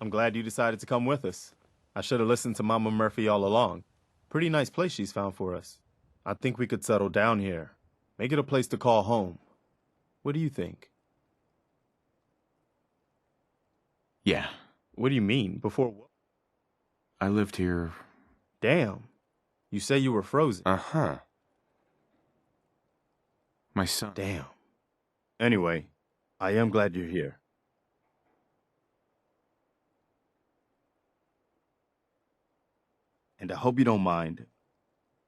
I'm glad you decided to come with us. I should have listened to Mama Murphy all along. Pretty nice place she's found for us. I think we could settle down here. Make it a place to call home. What do you think? Yeah. What do you mean? Before what? I lived here. Damn. You say you were frozen. Uh-huh. My son. Damn. Anyway, I am glad you're here. And I hope you don't mind,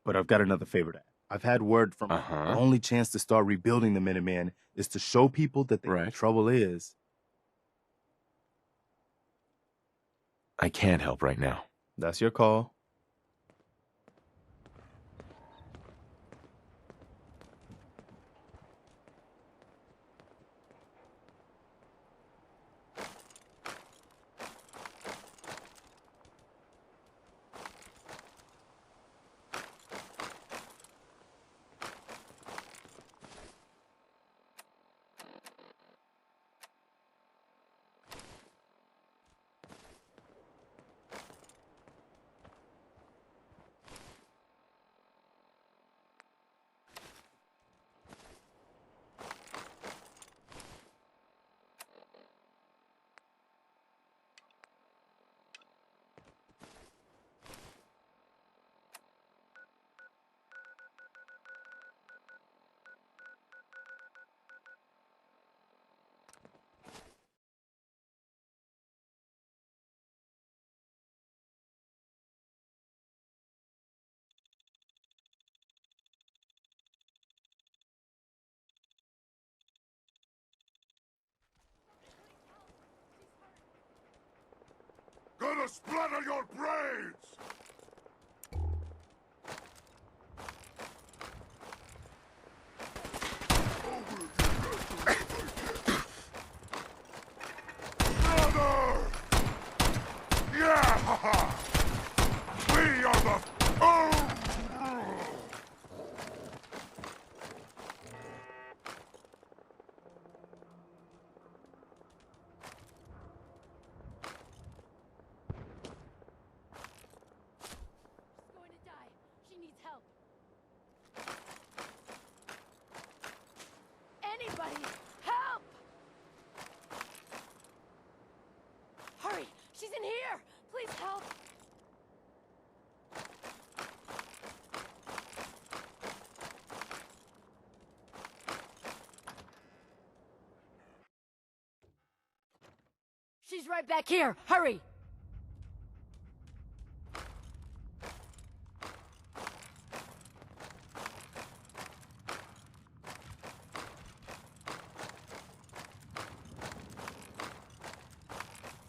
but I've got another favor to ask. I've had word from the only chance to start rebuilding the Minuteman is to show people that the trouble is. I can't help right now. That's your call. Gonna splatter your brains! Brother! Yeah! We are the... Oh! Anybody, help! Hurry, she's in here! Please help! She's right back here! Hurry!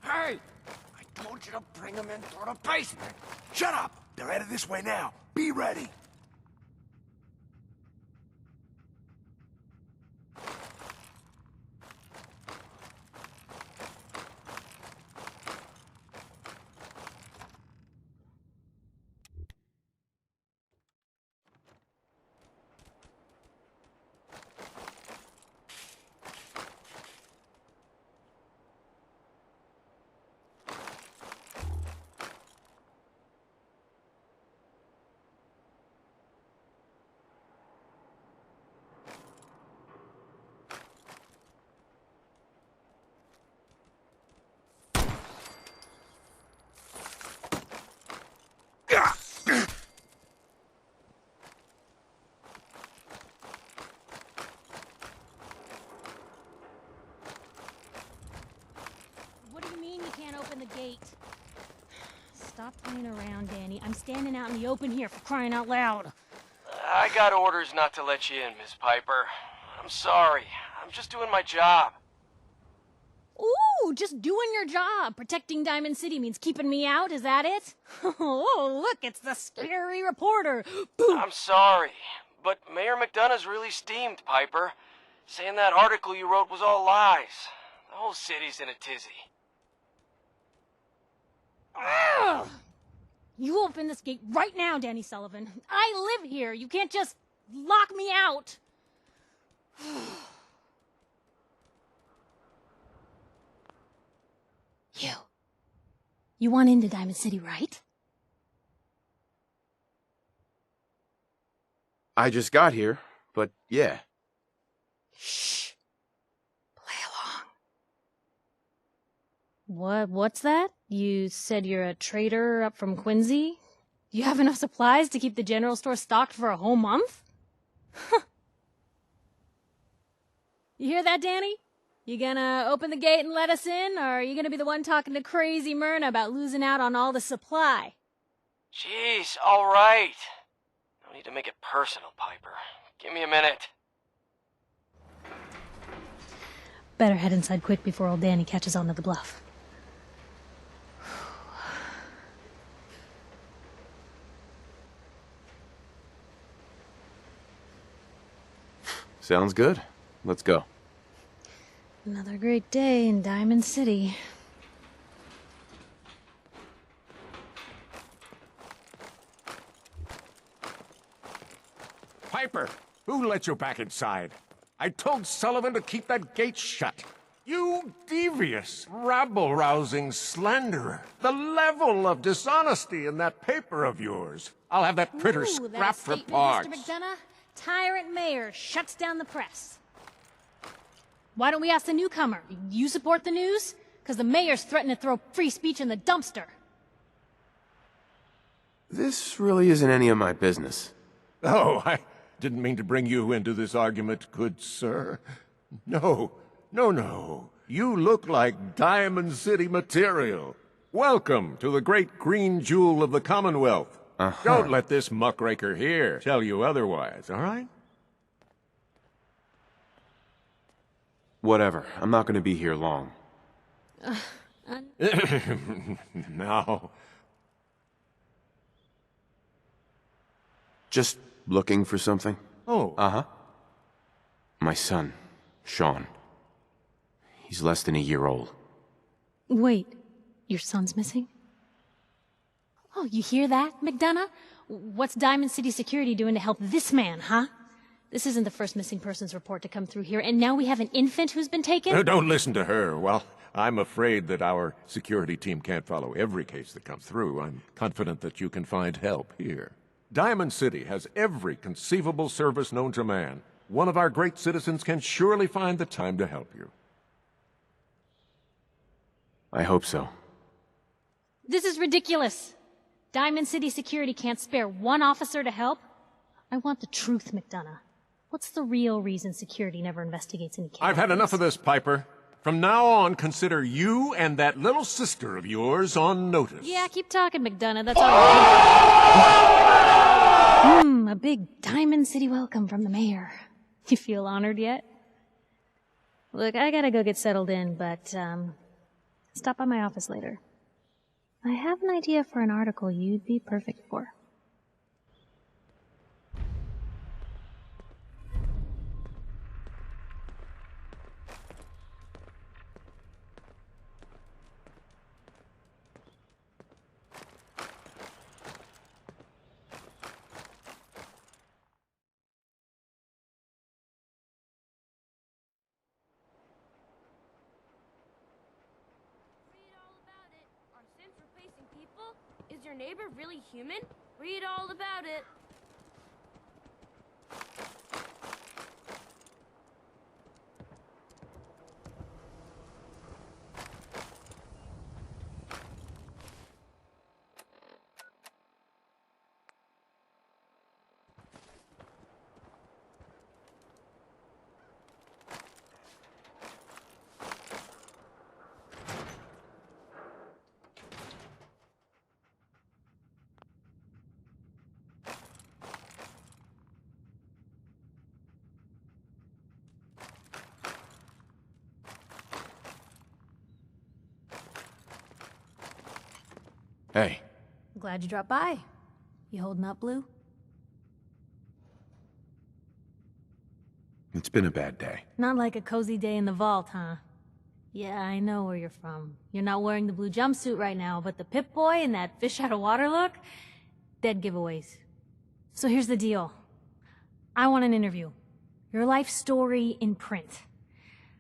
Hey! I told you to bring them in through the basement! Shut up! They're headed this way now. Be ready! the gate. Stop playing around, Danny. I'm standing out in the open here for crying out loud. I got orders not to let you in, Miss Piper. I'm sorry. I'm just doing my job. Ooh, just doing your job. Protecting Diamond City means keeping me out, is that it? Oh, look, it's the scary reporter. Boom. I'm sorry, but Mayor McDonough's really steamed, Piper. Saying that article you wrote was all lies. The whole city's in a tizzy. Ugh. You open this gate right now, Danny Sullivan. I live here. You can't just lock me out. You want into Diamond City, right? I just got here, but yeah. Shh. Play along. What's that? You said you're a trader up from Quincy? You have enough supplies to keep the general store stocked for a whole month? You hear that, Danny? You gonna open the gate and let us in, or are you gonna be the one talking to crazy Myrna about losing out on all the supply? Jeez, all right. No need to make it personal, Piper. Give me a minute. Better head inside quick before old Danny catches on to the bluff. Sounds good. Let's go. Another great day in Diamond City. Piper, who let you back inside? I told Sullivan to keep that gate shut. You devious, rabble-rousing slanderer. The level of dishonesty in that paper of yours. I'll have that printer Ooh, scrapped for that a statement, parts. Mr. McDonough? Tyrant mayor shuts down the press. Why don't we ask the newcomer? You support the news? Because the mayor's threatened to throw free speech in the dumpster. This really isn't any of my business. Oh, I didn't mean to bring you into this argument, good sir. No. You look like Diamond City material. Welcome to the great green jewel of the Commonwealth. Don't let this muckraker here tell you otherwise, all right? Whatever. I'm not gonna be here long. Now, Just looking for something? oh, Uh-huh. My son, Sean. He's less than a year old. Wait, your son's missing? Oh, you hear that, McDonough? What's Diamond City Security doing to help this man, huh? This isn't the first missing persons report to come through here, and now we have an infant who's been taken? don't listen to her. Well, I'm afraid that our security team can't follow every case that comes through. I'm confident that you can find help here. Diamond City has every conceivable service known to man. One of our great citizens can surely find the time to help you. I hope so. This is ridiculous. Diamond City Security can't spare one officer to help? I want the truth, McDonough. What's the real reason security never investigates any cases? I've had enough of this, Piper. From now on, consider you and that little sister of yours on notice. Yeah, keep talking, McDonough. That's all. A big Diamond City welcome from the mayor. You feel honored yet? Look, I gotta go get settled in, but, stop by my office later. I have an idea for an article you'd be perfect for. Is your neighbor really human? Read all about it. Hey, Glad you dropped by. You holding up, Blue? it's been a bad day. Not like a cozy day in the vault, huh? Yeah, I know where you're from. You're not wearing the blue jumpsuit right now, but the Pip-Boy and that fish-out-of-water look? Dead giveaways. So here's the deal. I want an interview. Your life story in print.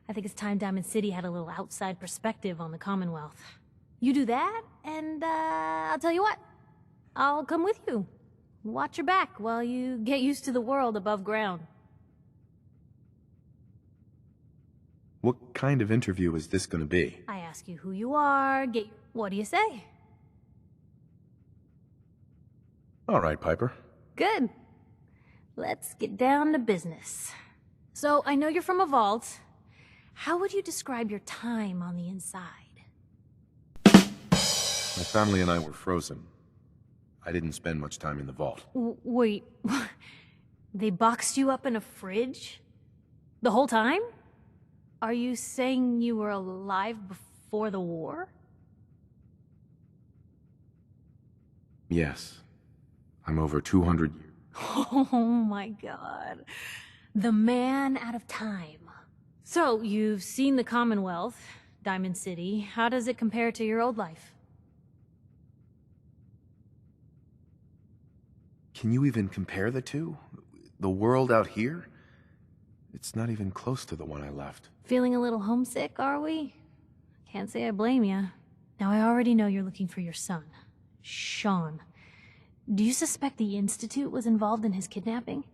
I think it's time Diamond City had a little outside perspective on the Commonwealth. You do that, and I'll tell you what. I'll come with you. Watch your back while you get used to the world above ground. What kind of interview is this gonna be? I ask you who you are, what do you say? All right, Piper. Good. Let's get down to business. So, I know you're from a vault. How would you describe your time on the inside? My family and I were frozen. I didn't spend much time in the vault. Wait, they boxed you up in a fridge? The whole time? Are you saying you were alive before the war? Yes. I'm over 200 years. Oh my god. The man out of time. So, you've seen the Commonwealth, Diamond City. How does it compare to your old life? Can you even compare the two? The world out here? It's not even close to the one I left. Feeling a little homesick, are we? Can't say I blame you. Now, I already know you're looking for your son, Sean. Do you suspect the Institute was involved in his kidnapping?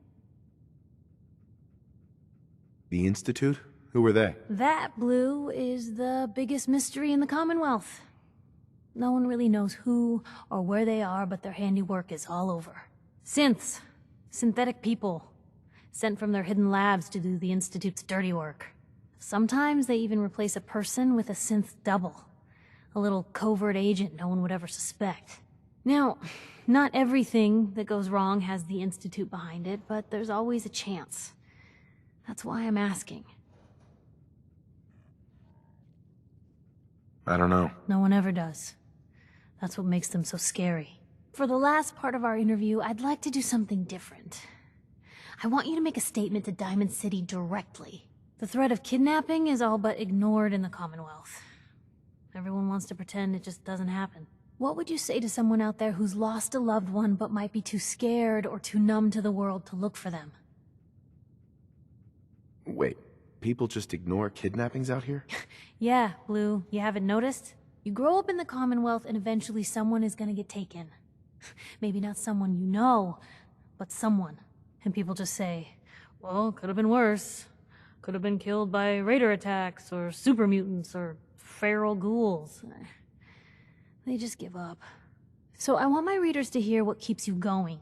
The Institute? Who were they? That, Blue, is the biggest mystery in the Commonwealth. No one really knows who or where they are, but their handiwork is all over. Synths. Synthetic people. Sent from their hidden labs to do the Institute's dirty work. Sometimes they even replace a person with a synth double. A little covert agent no one would ever suspect. Now, not everything that goes wrong has the Institute behind it, but there's always a chance. That's why I'm asking. I don't know. No one ever does. That's what makes them so scary. For the last part of our interview, I'd like to do something different. I want you to make a statement to Diamond City directly. The threat of kidnapping is all but ignored in the Commonwealth. Everyone wants to pretend it just doesn't happen. What would you say to someone out there who's lost a loved one but might be too scared or too numb to the world to look for them? Wait, people just ignore kidnappings out here? Yeah, Blue, you haven't noticed? You grow up in the Commonwealth and eventually someone is gonna get taken. Maybe not someone you know, but someone. And people just say, well, could have been worse. Could have been killed by raider attacks, or super mutants, or feral ghouls. They just give up. So I want my readers to hear what keeps you going.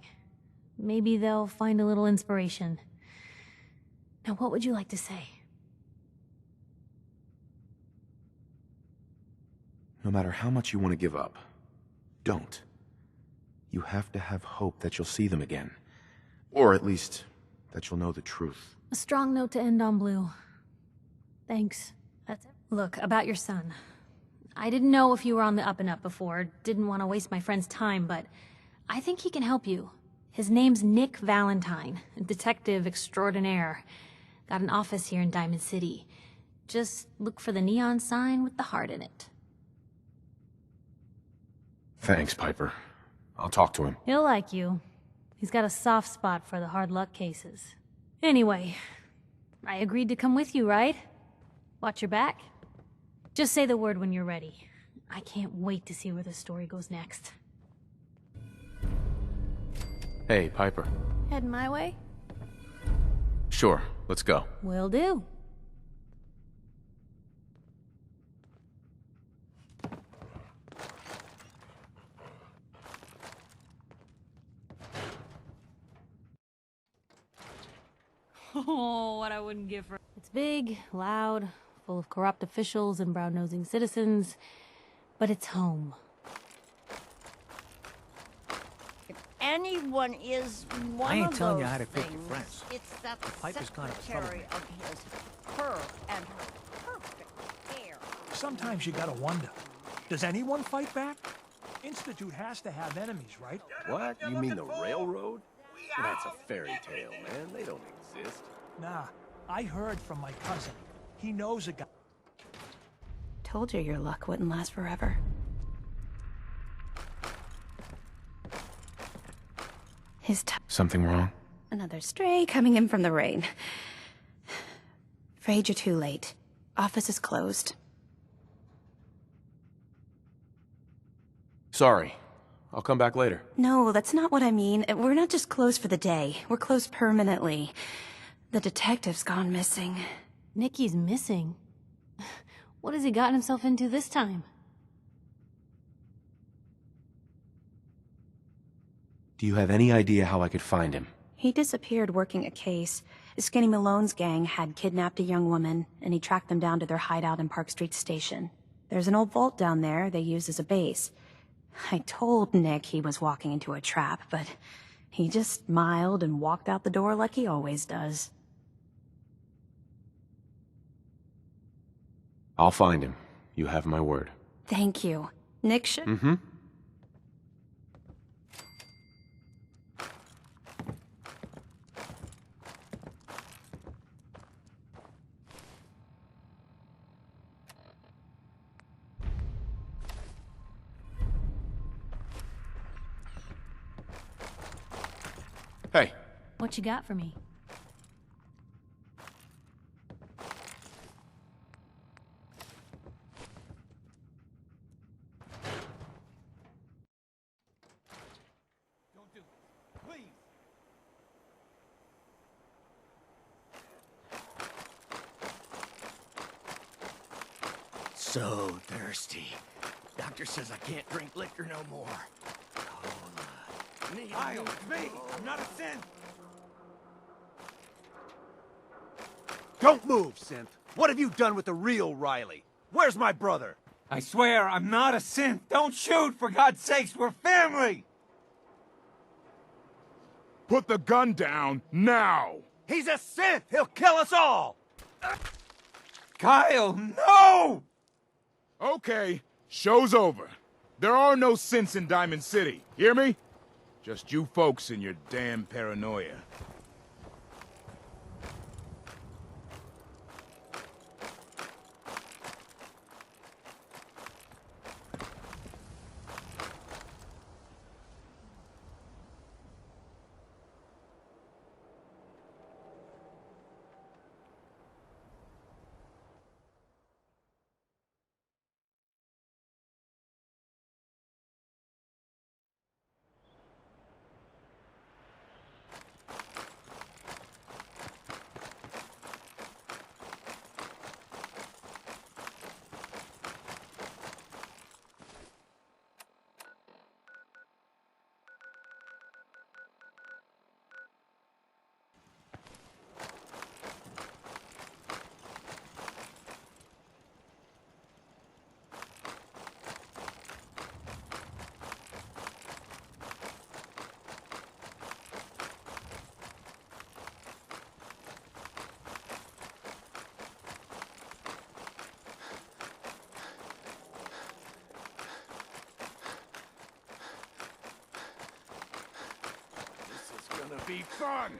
Maybe they'll find a little inspiration. Now, what would you like to say? No matter how much you want to give up, don't. You have to have hope that you'll see them again. Or at least, that you'll know the truth. A strong note to end on, Blue. Thanks. That's it. Look, about your son. I didn't know if you were on the up and up before, didn't want to waste my friend's time, but I think he can help you. His name's Nick Valentine, detective extraordinaire. Got an office here in Diamond City. Just look for the neon sign with the heart in it. Thanks, Piper. I'll talk to him. He'll like you. He's got a soft spot for the hard luck cases. Anyway, I agreed to come with you, right? Watch your back. Just say the word when you're ready. I can't wait to see where the story goes next. Hey, Piper. Heading my way? Sure, let's go. Will do. Oh, what I wouldn't give for... It's big, loud, full of corrupt officials and brown-nosing citizens, but it's home. If anyone is one I ain't of telling those you how to pick your things, friends. it's that Piper's kind of a secretary troublemaker. of his, her and her perfect hair. Sometimes you gotta wonder, does anyone fight back? Institute has to have enemies, right? What? You mean the railroad? Well, that's a fairy tale, man. They don't exist. Nah, I heard from my cousin. He knows a guy. Told you your luck wouldn't last forever. Something wrong? Another stray coming in from the rain. Afraid you're too late. Office is closed. Sorry. I'll come back later. No, that's not what I mean. We're not just closed for the day. We're closed permanently. The detective's gone missing. Nikki's missing. What has he gotten himself into this time? Do you have any idea how I could find him? He disappeared working a case. Skinny Malone's gang had kidnapped a young woman, and he tracked them down to their hideout in Park Street Station. There's an old vault down there they use as a base. I told Nick he was walking into a trap, but he just smiled and walked out the door like he always does. I'll find him. You have my word. Thank you. Nick should... Mm-hmm. Hey. What you got for me? Don't do it. Please. So thirsty. Doctor says I can't drink liquor no more. Kyle, it's me. I'm not a synth. Don't move, synth. What have you done with the real Riley? Where's my brother? I swear I'm not a synth. Don't shoot, for God's sakes. We're family. Put the gun down now. He's a synth. He'll kill us all. Kyle, no! Okay, show's over. There are no synths in Diamond City. Hear me? Just you folks and your damn paranoia. Gonna be fun!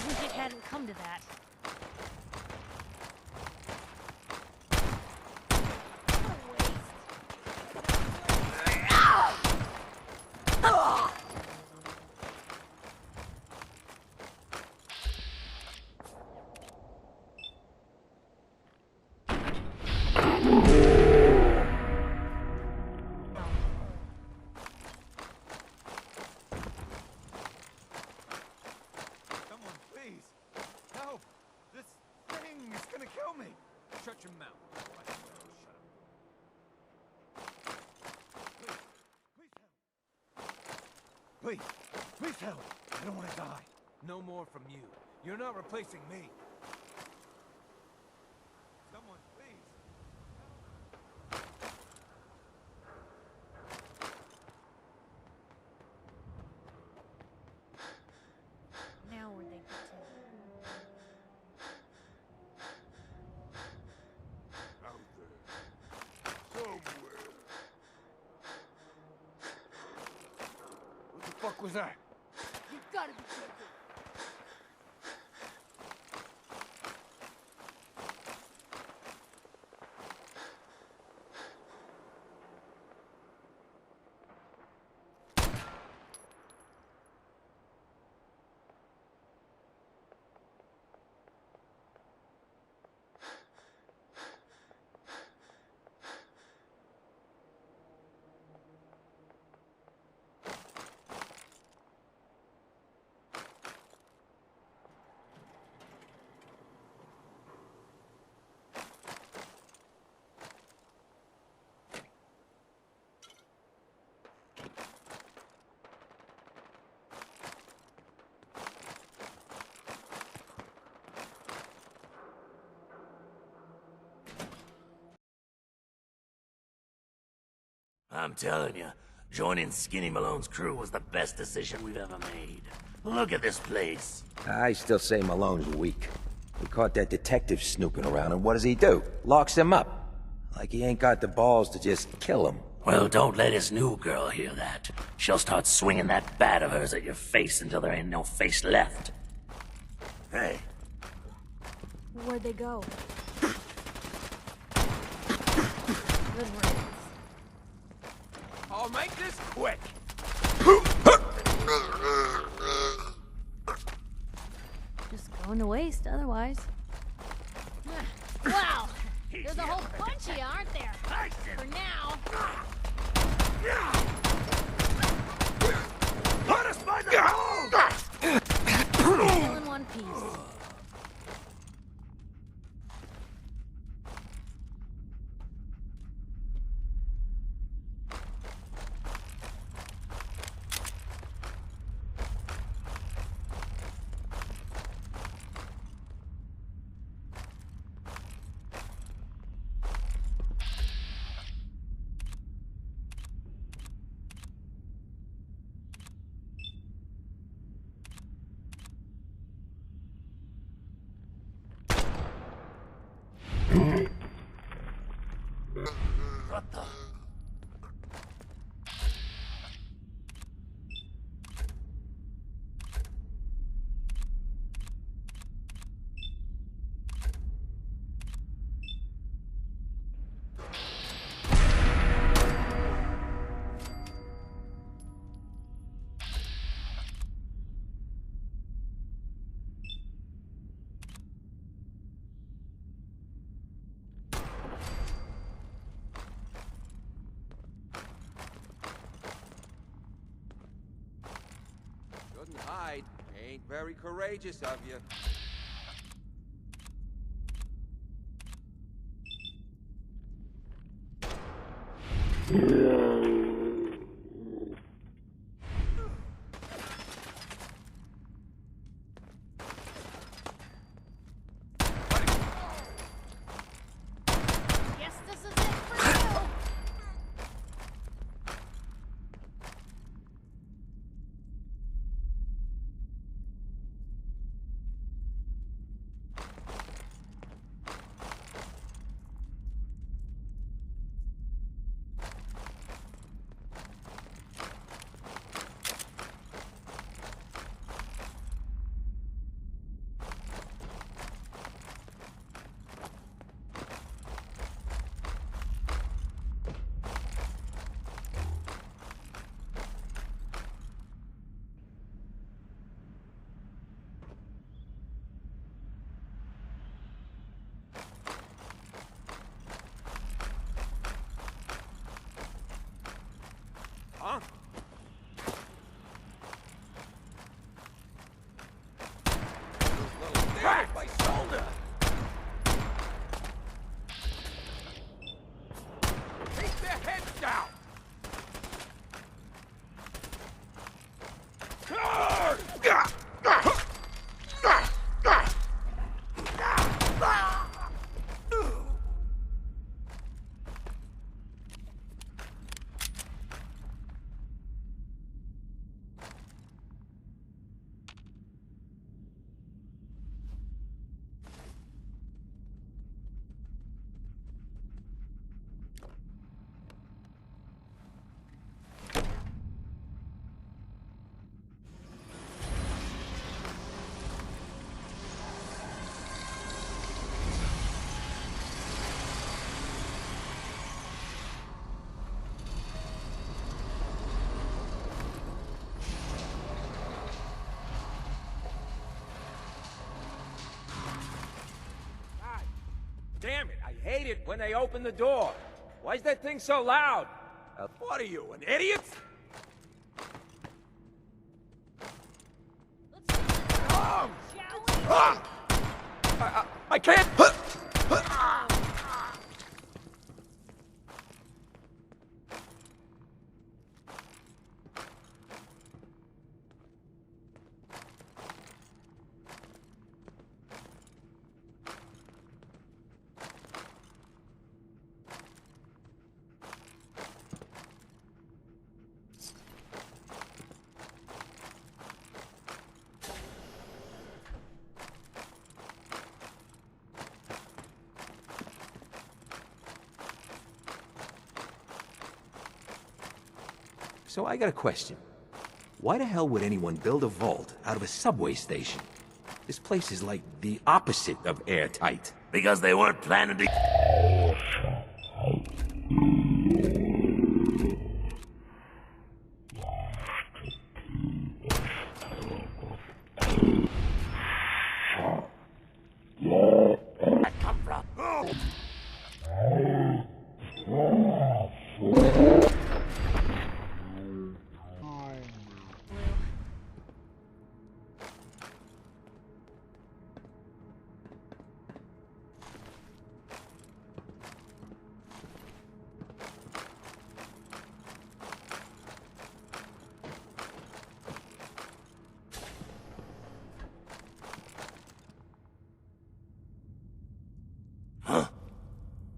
Wish it hadn't come to that. Shut your mouth. Please, please help. I don't want to die. No more from you. You're not replacing me. Someone, please. fuck was that? You gotta be kidding. I'm telling you, joining Skinny Malone's crew was the best decision we've ever made. Look at this place. I still say Malone's weak. We caught that detective snooping around, and what does he do? Locks him up. Like he ain't got the balls to just kill him. Well, don't let his new girl hear that. She'll start swinging that bat of hers at your face until there ain't no face left. Hey. Where'd they go? Good work. I'll make this quick. Just going to waste otherwise. Wow! There's a whole bunch of you, aren't there? For now. Let us find the hole! All in one piece. What the? Shouldn't hide. Ain't very courageous of you. Guess this is it for you. Damn it, I hate it when they open the door. Why is that thing so loud? What are you, an idiot? I can't... So I got a question. Why the hell would anyone build a vault out of a subway station? This place is like the opposite of airtight. Because they weren't planning to...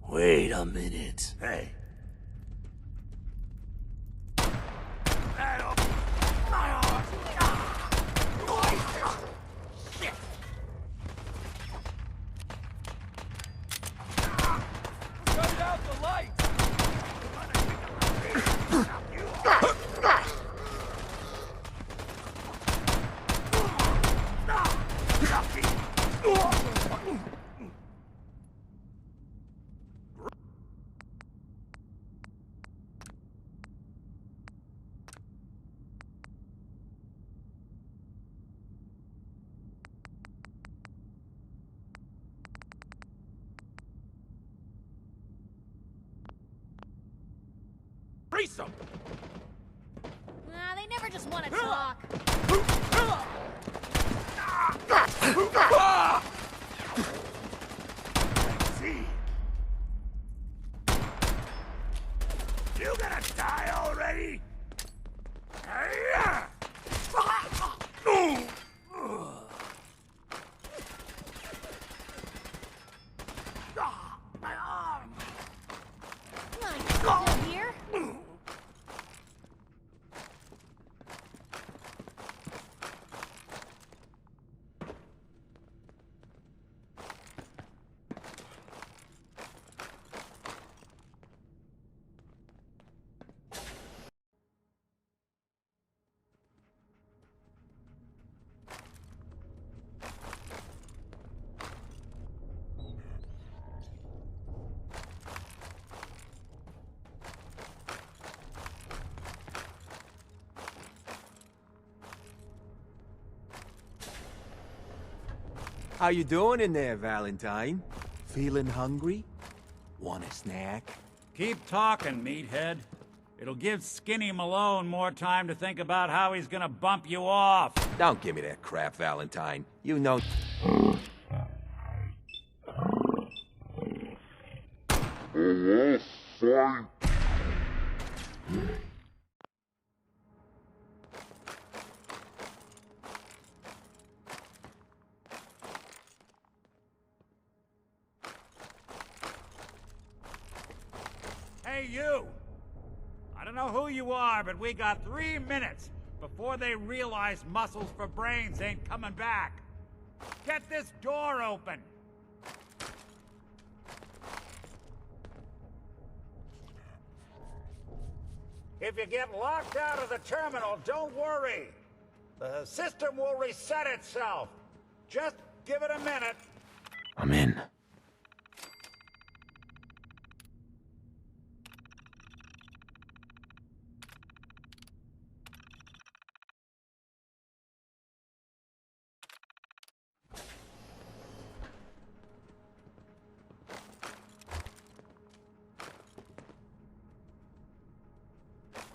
Wait a minute. Hey. Cut out the light! Threesome! Nah, they never just want to talk. See? You gonna die already? My arm! Come on, you still here? How you doing in there, Valentine? Feeling hungry? Want a snack? Keep talking, meathead. It'll give Skinny Malone more time to think about how he's gonna bump you off. Don't give me that crap, Valentine. You know... Hey, you! I don't know who you are, but we got 3 minutes before they realize muscles for brains ain't coming back. Get this door open! If you get locked out of the terminal, don't worry. The system will reset itself. Just give it a minute. I'm in.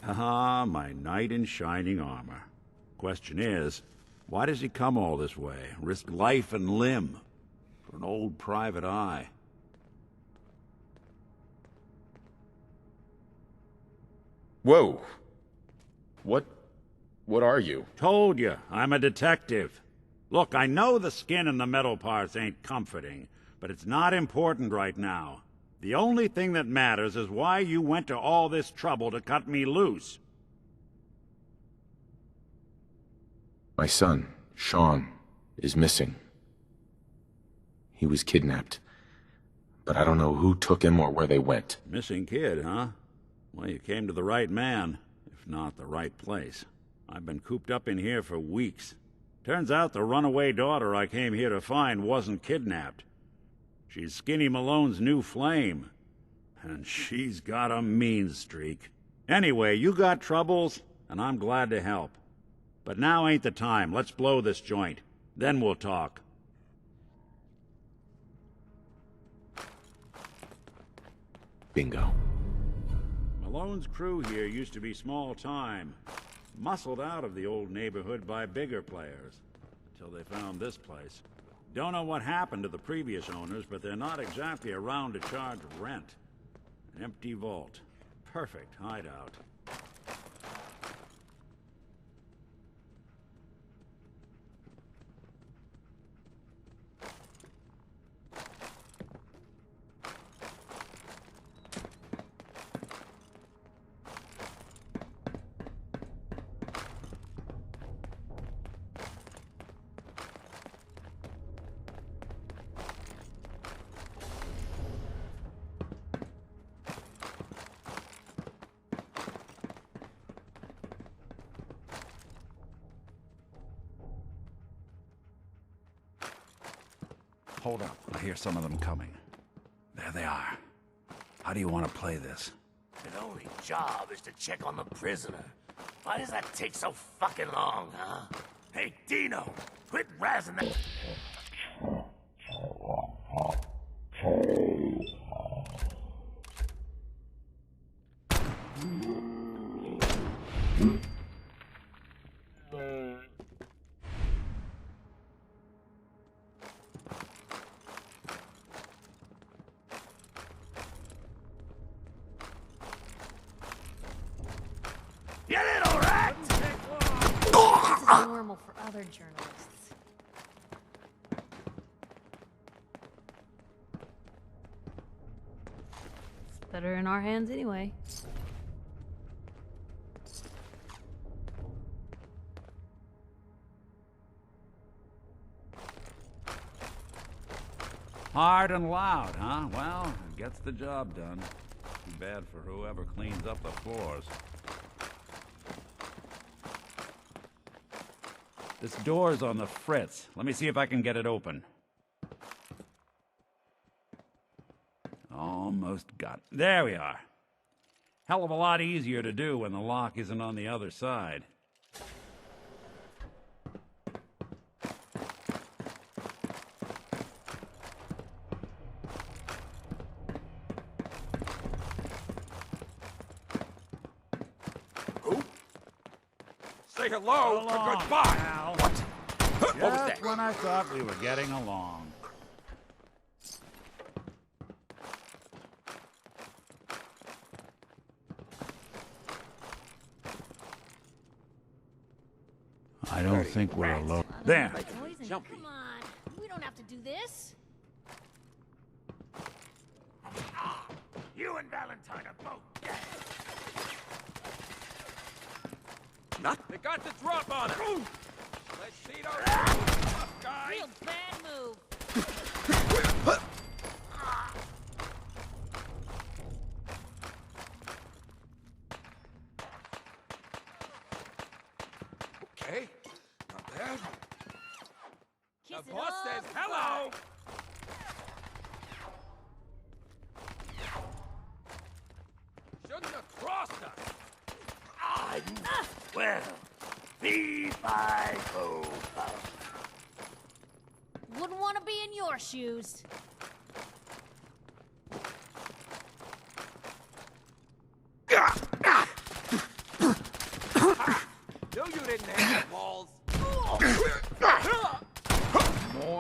Haha, my knight in shining armor. Question is, why does he come all this way? Risk life and limb for an old private eye? Whoa. What are you? Told you, I'm a detective. Look, I know the skin and the metal parts ain't comforting, but it's not important right now. The only thing that matters is why you went to all this trouble to cut me loose. My son, Sean, is missing. He was kidnapped. But I don't know who took him or where they went. Missing kid, huh? Well, you came to the right man, if not the right place. I've been cooped up in here for weeks. Turns out the runaway daughter I came here to find wasn't kidnapped. She's Skinny Malone's new flame. And she's got a mean streak. Anyway, you got troubles, and I'm glad to help. But now ain't the time. Let's blow this joint. Then we'll talk. Bingo. Malone's crew here used to be small time. Muscled out of the old neighborhood by bigger players. Until they found this place. Don't know what happened to the previous owners, but they're not exactly around to charge rent. An empty vault. Perfect hideout. Hold up. I hear some of them coming. There they are. How do you want to play this? The only job is to check on the prisoner. Why does that take so fucking long, huh? Hey, Dino, quit razzing that... You little rat! This is normal for other journalists. It's better in our hands anyway. Hard and loud, huh? Well, it gets the job done. Too bad for whoever cleans up the floors. This door's on the fritz. Let me see if I can get it open. Almost got it. There we are. Hell of a lot easier to do when the lock isn't on the other side. Say hello to goodbye. Pal. What? What was Just that? when I thought we were getting along. I don't think we're alone. There. Come on, we don't have to do this. You and Valentine are both dead. They got the drop on it. Let's see those tough guys. Real bad move. Okay, not bad. Kiss The it boss all says goodbye. hello. Shouldn't have crossed us. Well, be by go. Wouldn't want to be in your shoes.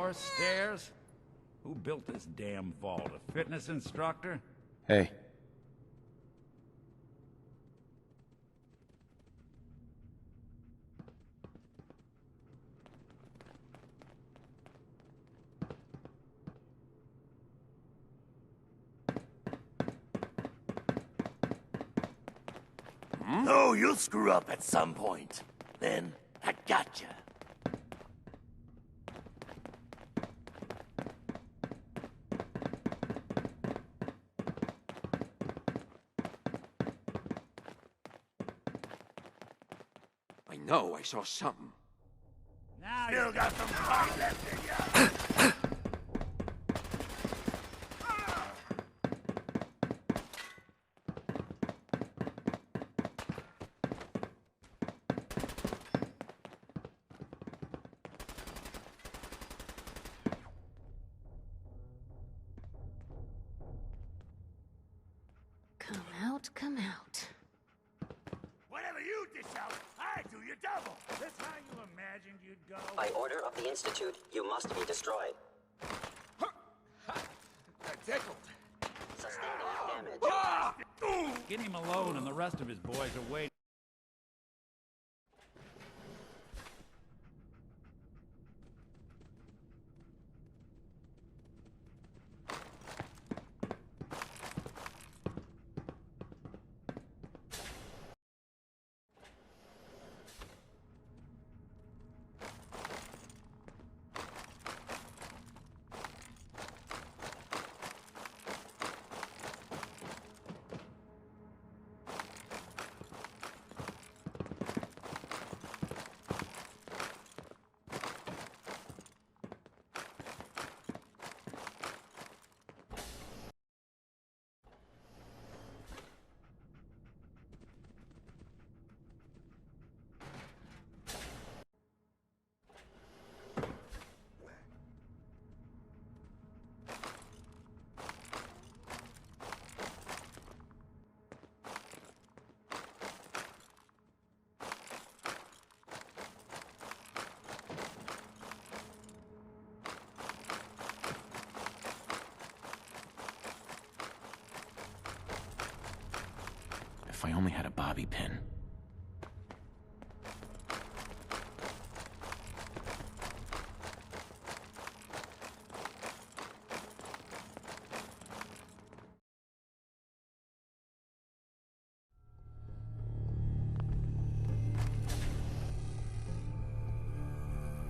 floors, stairs? Who built this damn vault? A fitness instructor? Hey. No, you'll screw up at some point. Then, I gotcha. I know, I saw something. Now Still got some fight left in ya. Come out. Whatever you dish out, I do your double. That's how you imagined you'd go? By order of the Institute, you must be destroyed. That tickled. Sustain enough damage. Skinny Malone and the rest of his boys are waiting. If I only had a bobby pin.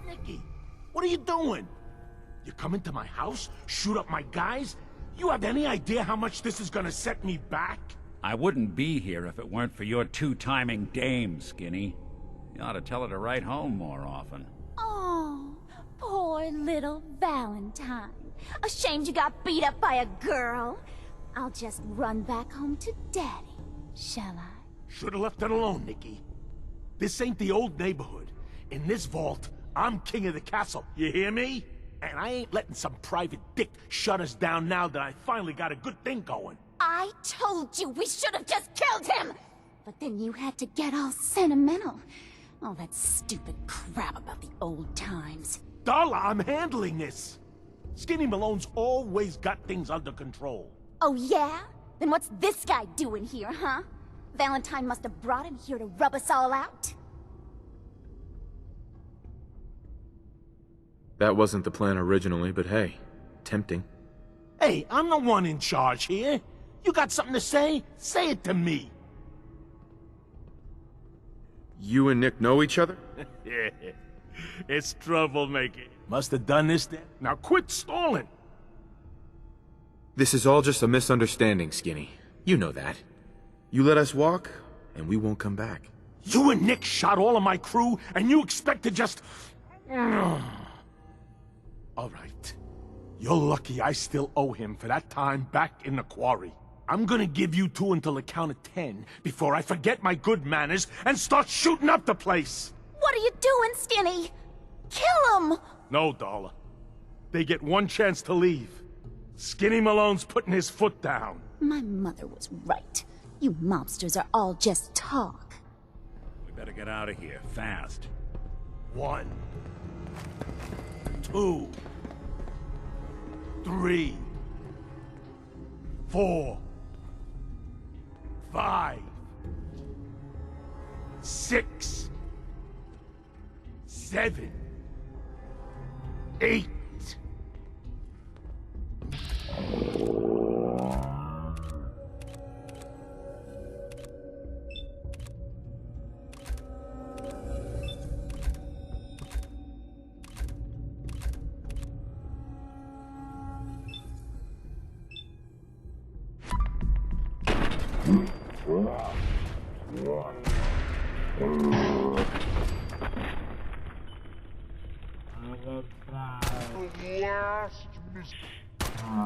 Nicky, what are you doing? You come into my house, shoot up my guys? You have any idea how much this is gonna set me back? I wouldn't be here if it weren't for your two-timing dame, Skinny. You ought to tell her to write home more often. Oh, poor little Valentine. Ashamed you got beat up by a girl? I'll just run back home to Daddy, shall I? Should've left it alone, Nicky. This ain't the old neighborhood. In this vault, I'm king of the castle, you hear me? And I ain't letting some private dick shut us down now that I finally got a good thing going. I told you we should have just killed him! But then you had to get all sentimental. All that stupid crap about the old times. Darla, I'm handling this. Skinny Malone's always got things under control. Oh yeah? Then what's this guy doing here, huh? Valentine must have brought him here to rub us all out? That wasn't the plan originally, but hey, tempting. Hey, I'm the one in charge here. You got something to say? Say it to me. You and Nick know each other? Yeah, it's troublemaking. Must have done this then. Now quit stalling. This is all just a misunderstanding, Skinny. You know that. You let us walk, and we won't come back. You and Nick shot all of my crew, and you expect to just... All right. You're lucky I still owe him for that time back in the quarry. I'm gonna give you two until the count of 10 before I forget my good manners and start shooting up the place. What are you doing, Skinny? Kill him! No, Darla. They get one chance to leave. Skinny Malone's putting his foot down. My mother was right. You mobsters are all just talk. We better get out of here, fast. 1, 2... 3, 4, 5, 6, 7, 8.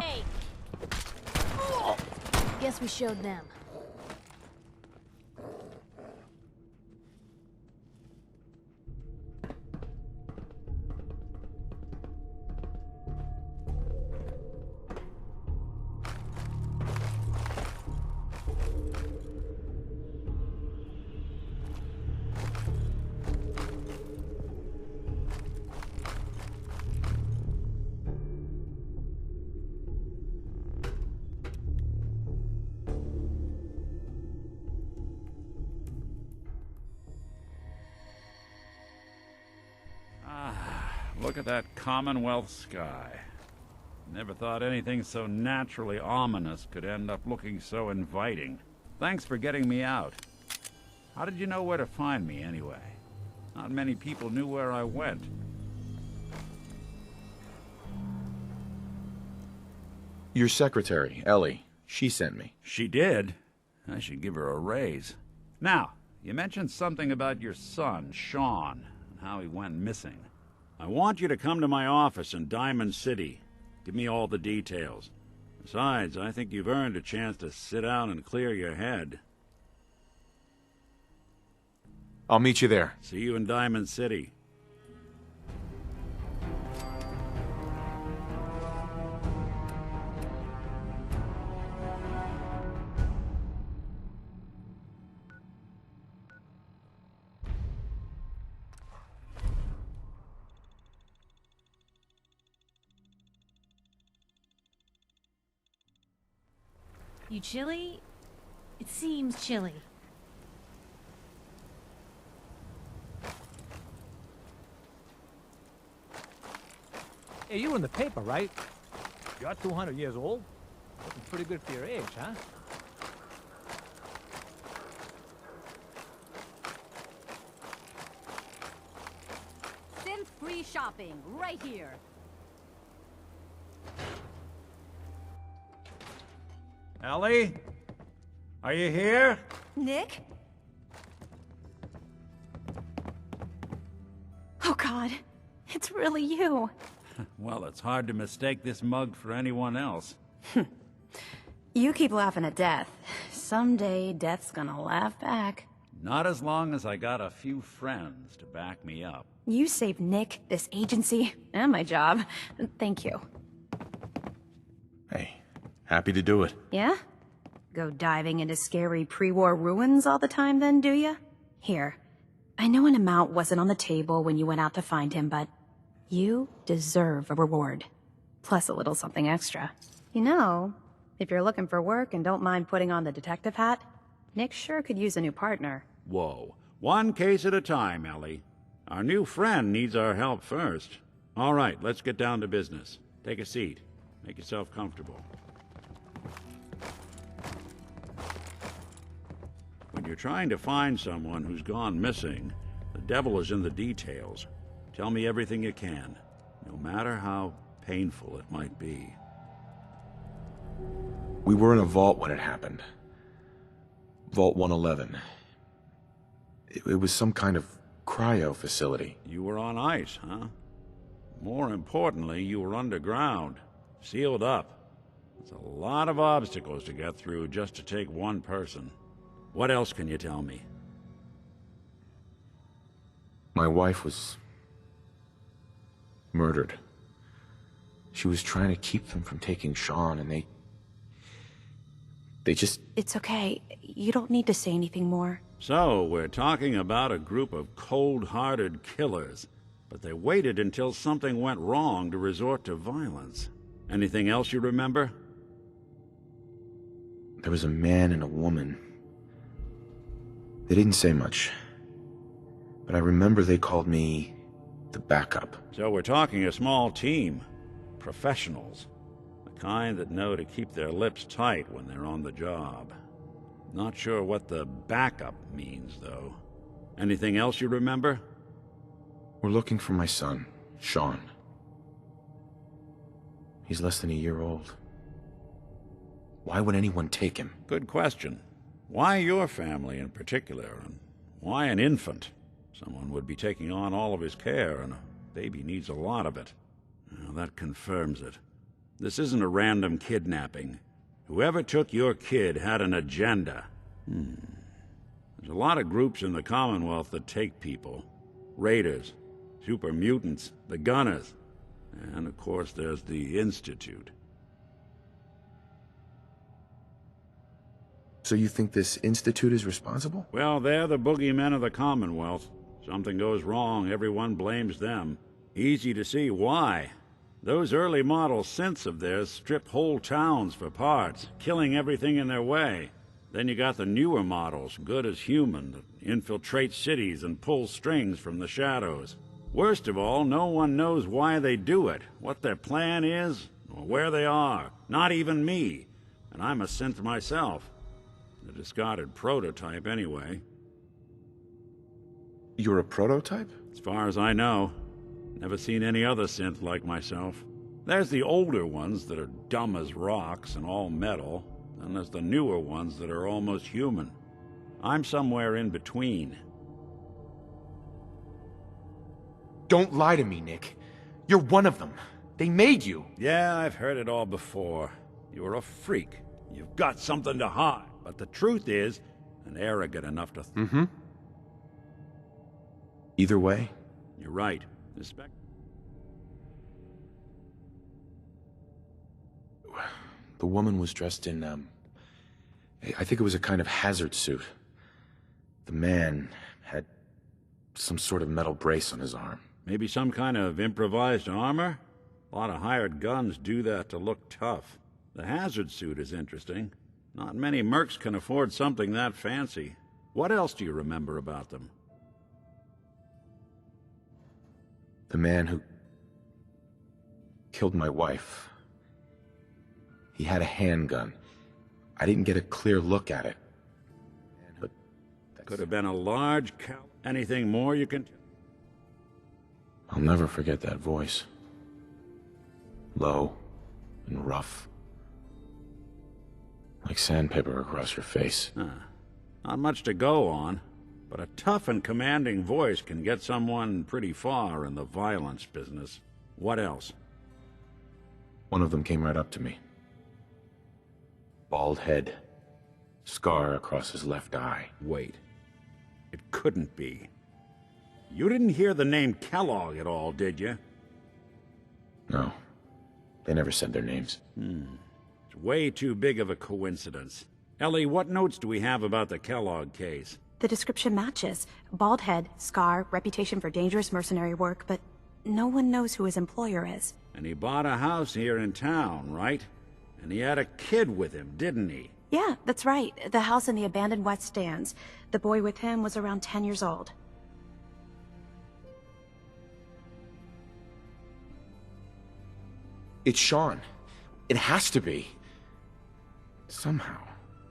Hey! Guess we showed them. Look at that Commonwealth sky. Never thought anything so naturally ominous could end up looking so inviting. Thanks for getting me out. How did you know where to find me, anyway? Not many people knew where I went. Your secretary, Ellie, she sent me. She did? I should give her a raise. Now, you mentioned something about your son, Sean, and how he went missing. I want you to come to my office in Diamond City. Give me all the details. Besides, I think you've earned a chance to sit down and clear your head. I'll meet you there. See you in Diamond City. You chilly? It seems chilly. Hey, you were in the paper, right? You're 200 years old. Looking pretty good for your age, huh? Synth-free shopping, right here. Ellie? Are you here? Nick? Oh God, it's really you. Well, it's hard to mistake this mug for anyone else. You keep laughing at death. Someday, death's gonna laugh back. Not as long as I got a few friends to back me up. You saved Nick, this agency, and my job. Thank you. Hey, happy to do it. Yeah? Go diving into scary pre-war ruins all the time then, do ya? Here, I know an amount wasn't on the table when you went out to find him, but you deserve a reward. Plus a little something extra. You know, if you're looking for work and don't mind putting on the detective hat, Nick sure could use a new partner. Whoa. One case at a time, Ellie. Our new friend needs our help first. All right, let's get down to business. Take a seat. Make yourself comfortable. When you're trying to find someone who's gone missing, the devil is in the details. Tell me everything you can, no matter how painful it might be. We were in a vault when it happened. Vault 111. It was some kind of cryo facility. You were on ice, huh? More importantly, you were underground, sealed up. It's a lot of obstacles to get through just to take one person. What else can you tell me? My wife was murdered. She was trying to keep them from taking Sean, and they just... It's okay. You don't need to say anything more. So, we're talking about a group of cold-hearted killers, but they waited until something went wrong to resort to violence. Anything else you remember? There was a man and a woman. They didn't say much, but I remember they called me the backup. So we're talking a small team. Professionals. The kind that know to keep their lips tight when they're on the job. Not sure what the backup means, though. Anything else you remember? We're looking for my son, Sean. He's less than a year old. Why would anyone take him? Good question. Why your family in particular, and why an infant? Someone would be taking on all of his care, and a baby needs a lot of it. Well, that confirms it. This isn't a random kidnapping. Whoever took your kid had an agenda. There's a lot of groups in the Commonwealth that take people. Raiders, super mutants, the Gunners, and of course there's the Institute. So you think this Institute is responsible? Well, they're the boogeymen of the Commonwealth. Something goes wrong, everyone blames them. Easy to see why. Those early model synths of theirs strip whole towns for parts, killing everything in their way. Then you got the newer models, good as human, that infiltrate cities and pull strings from the shadows. Worst of all, no one knows why they do it, what their plan is, or where they are. Not even me. And I'm a synth myself. A discarded prototype, anyway. You're a prototype? As far as I know. Never seen any other synth like myself. There's the older ones that are dumb as rocks and all metal, and there's the newer ones that are almost human. I'm somewhere in between. Don't lie to me, Nick. You're one of them. They made you. Yeah, I've heard it all before. You're a freak. You've got something to hide. But the truth is, and arrogant enough to... Either way? You're right. The woman was dressed in, I think it was a kind of hazard suit. The man had some sort of metal brace on his arm. Maybe some kind of improvised armor? A lot of hired guns do that to look tough. The hazard suit is interesting. Not many mercs can afford something that fancy. What else do you remember about them? The man who killed my wife. He had a handgun. I didn't get a clear look at it. But could have been a large cow. Anything more you can... I'll never forget that voice. Low and rough. Like sandpaper across your face. Not much to go on, but a tough and commanding voice can get someone pretty far in the violence business. What else? One of them came right up to me. Bald head. Scar across his left eye. Wait. It couldn't be. You didn't hear the name Kellogg at all, did you? No. They never said their names. It's way too big of a coincidence. Ellie, what notes do we have about the Kellogg case? The description matches. Bald head, scar, reputation for dangerous mercenary work, but no one knows who his employer is. And he bought a house here in town, right? And he had a kid with him, didn't he? Yeah, that's right. The house in the abandoned West Stands. The boy with him was around 10 years old. It's Sean. It has to be. Somehow.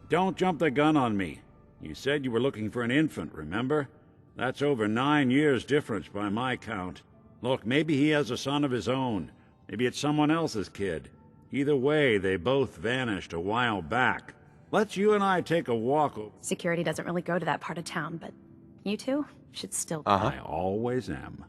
Don't jump the gun on me. You said you were looking for an infant, remember? That's over 9 years difference by my count. Look, maybe he has a son of his own. Maybe it's someone else's kid. Either way, they both vanished a while back. Let's you and I take a walk over... Security doesn't really go to that part of town, but you two should still... I always am.